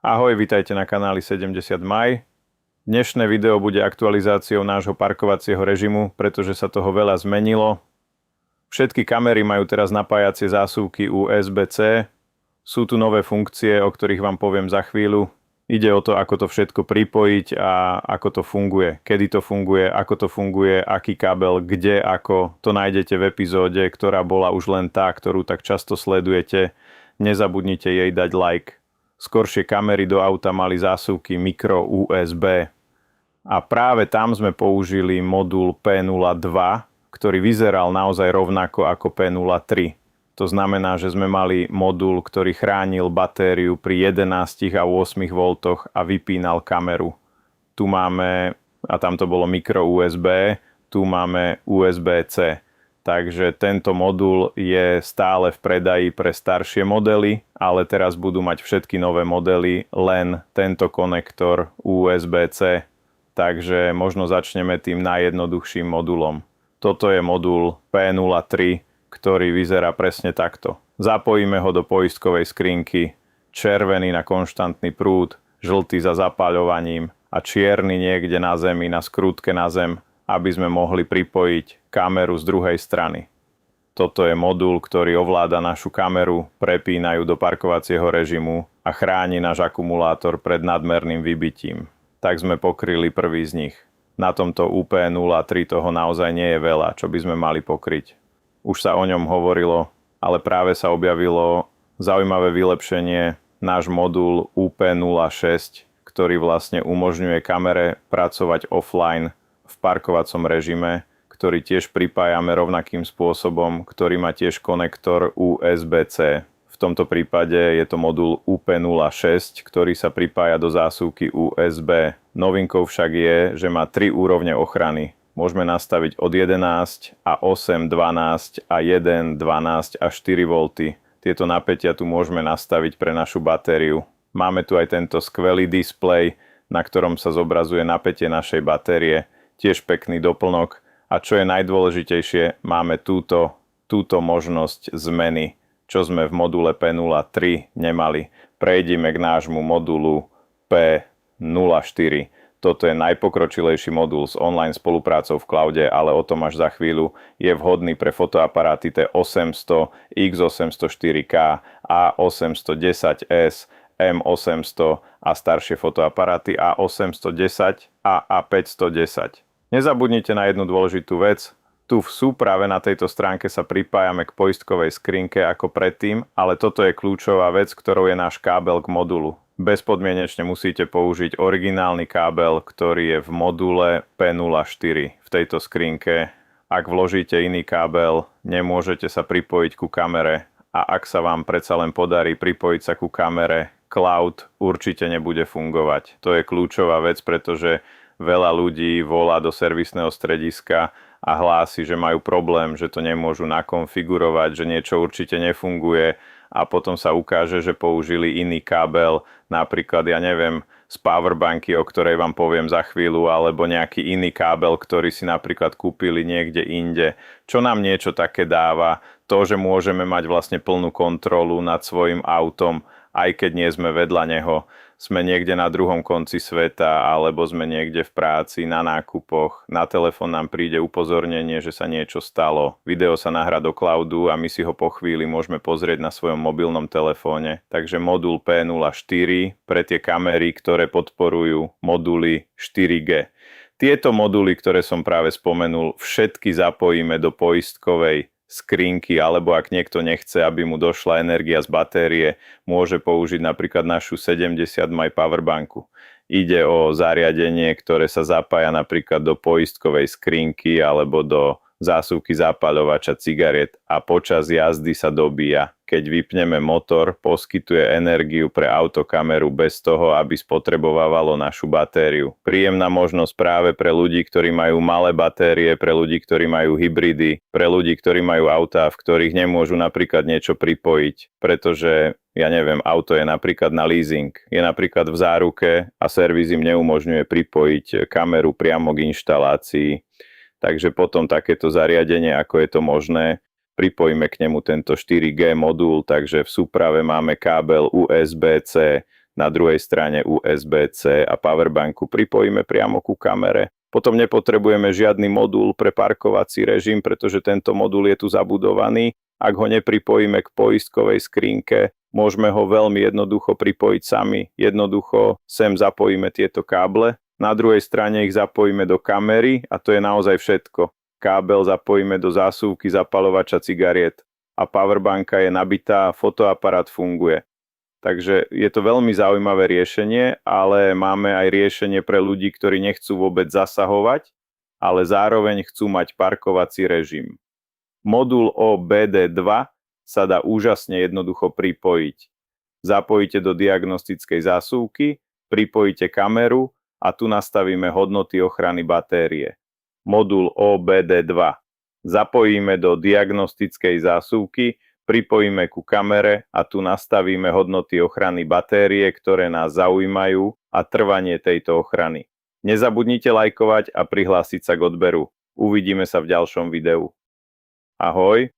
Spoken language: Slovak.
Ahoj, vitajte na kanáli 70 maj. Dnešné video bude aktualizáciou nášho parkovacieho režimu, pretože sa toho veľa zmenilo. Všetky kamery majú teraz napájacie zásuvky USB-C. Sú tu nové funkcie, o ktorých vám poviem za chvíľu. Ide o to, ako to všetko pripojiť a ako to funguje, kedy to funguje, ako to funguje, aký kábel, kde, ako. To nájdete v epizóde, ktorá bola už len tá, ktorú tak často sledujete. Nezabudnite jej dať like. Skoršie kamery do auta mali zásuvky micro USB. A práve tam sme použili modul P02, ktorý vyzeral naozaj rovnako ako P03. To znamená, že sme mali modul, ktorý chránil batériu pri 11 a 8 V a vypínal kameru. Tu máme, a tam to bolo micro USB, tu máme USB-C. Takže tento modul je stále v predaji pre staršie modely, ale teraz budú mať všetky nové modely len tento konektor USB-C. Takže možno začneme tým najjednoduchším modulom. Toto je modul P03, ktorý vyzerá presne takto. Zapojíme ho do poistkovej skrinky, červený na konštantný prúd, žltý za zapáľovaním a čierny niekde na zemi, na skrutke na zem, aby sme mohli pripojiť kameru z druhej strany. Toto je modul, ktorý ovláda našu kameru, prepínajú do parkovacieho režimu a chráni náš akumulátor pred nadmerným vybitím. Tak sme pokryli prvý z nich. Na tomto UP03 toho naozaj nie je veľa, čo by sme mali pokryť. Už sa o ňom hovorilo, ale práve sa objavilo zaujímavé vylepšenie, náš modul UP06, ktorý vlastne umožňuje kamere pracovať offline v parkovacom režime, ktorý tiež pripájame rovnakým spôsobom, ktorý má tiež konektor USB-C. V tomto prípade je to modul UP06, ktorý sa pripája do zásuvky USB. Novinkou však je, že má 3 úrovne ochrany. Môžeme nastaviť od 11 a 8, 12 a 1, 12 a 4 V. Tieto napätia tu môžeme nastaviť pre našu batériu. Máme tu aj tento skvelý displej, na ktorom sa zobrazuje napätie našej batérie. Tiež pekný doplnok. A čo je najdôležitejšie, máme túto možnosť zmeny, čo sme v module P03 nemali. Prejdime k nášmu modulu P04. Toto je najpokročilejší modul s online spoluprácou v cloude, ale o tom až za chvíľu. Je vhodný pre fotoaparáty T800, X804K, A810S, M800 a staršie fotoaparáty A810 a A510. Nezabudnite na jednu dôležitú vec. Tu práve na tejto stránke sa pripájame k poistkovej skrinke ako predtým, ale toto je kľúčová vec, ktorou je náš kábel k modulu. Bezpodmienečne musíte použiť originálny kábel, ktorý je v module P04 v tejto skrinke. Ak vložíte iný kábel, nemôžete sa pripojiť ku kamere a ak sa vám predsa len podarí pripojiť sa ku kamere, cloud určite nebude fungovať. To je kľúčová vec, pretože veľa ľudí volá do servisného strediska a hlási, že majú problém, že to nemôžu nakonfigurovať, že niečo určite nefunguje a potom sa ukáže, že použili iný kábel, napríklad, ja neviem, z powerbanky, o ktorej vám poviem za chvíľu, alebo nejaký iný kábel, ktorý si napríklad kúpili niekde inde. Čo nám niečo také dáva? To, že môžeme mať vlastne plnú kontrolu nad svojim autom, aj keď nie sme vedľa neho. Sme niekde na druhom konci sveta, alebo sme niekde v práci, na nákupoch. Na telefón nám príde upozornenie, že sa niečo stalo. Video sa nahrá do cloudu a my si ho po chvíli môžeme pozrieť na svojom mobilnom telefóne. Takže modul P04 pre tie kamery, ktoré podporujú moduly 4G. Tieto moduly, ktoré som práve spomenul, všetky zapojíme do poistkovej skrinky, alebo ak niekto nechce, aby mu došla energia z batérie, môže použiť napríklad našu 70 mAh powerbanku. Ide o zariadenie, ktoré sa zapája napríklad do poistkovej skrinky alebo do zásuvky zapáľovača cigariet a počas jazdy sa dobíja. Keď vypneme motor, poskytuje energiu pre autokameru bez toho, aby spotrebovávalo našu batériu. Príjemná možnosť práve pre ľudí, ktorí majú malé batérie, pre ľudí, ktorí majú hybridy, pre ľudí, ktorí majú autá, v ktorých nemôžu napríklad niečo pripojiť, pretože ja neviem, auto je napríklad na leasing, je napríklad v záruke a servis im neumožňuje pripojiť kameru priamo k inštalácii. Takže potom takéto zariadenie, ako je to možné, pripojíme k nemu tento 4G modul, takže v súprave máme kábel USB-C Na druhej strane USB-C a powerbanku pripojíme priamo ku kamere. Potom nepotrebujeme žiadny modul pre parkovací režim, pretože tento modul je tu zabudovaný. Ak ho nepripojíme k poistkovej skrinke, môžeme ho veľmi jednoducho pripojiť sami. Jednoducho sem zapojíme tieto káble. Na druhej strane ich zapojíme do kamery a to je naozaj všetko. Kábel zapojíme do zásuvky zapaľovača cigariet a powerbanka je nabitá a fotoaparát funguje. Takže je to veľmi zaujímavé riešenie, ale máme aj riešenie pre ľudí, ktorí nechcú vôbec zasahovať, ale zároveň chcú mať parkovací režim. Modul OBD2 sa dá úžasne jednoducho pripojiť. Zapojíte do diagnostickej zásuvky, pripojíte kameru a tu nastavíme hodnoty ochrany batérie. Modul OBD2 zapojíme do diagnostickej zásuvky, pripojíme ku kamere a tu nastavíme hodnoty ochrany batérie, ktoré nás zaujímajú a trvanie tejto ochrany. Nezabudnite lajkovať a prihlásiť sa k odberu. Uvidíme sa v ďalšom videu. Ahoj.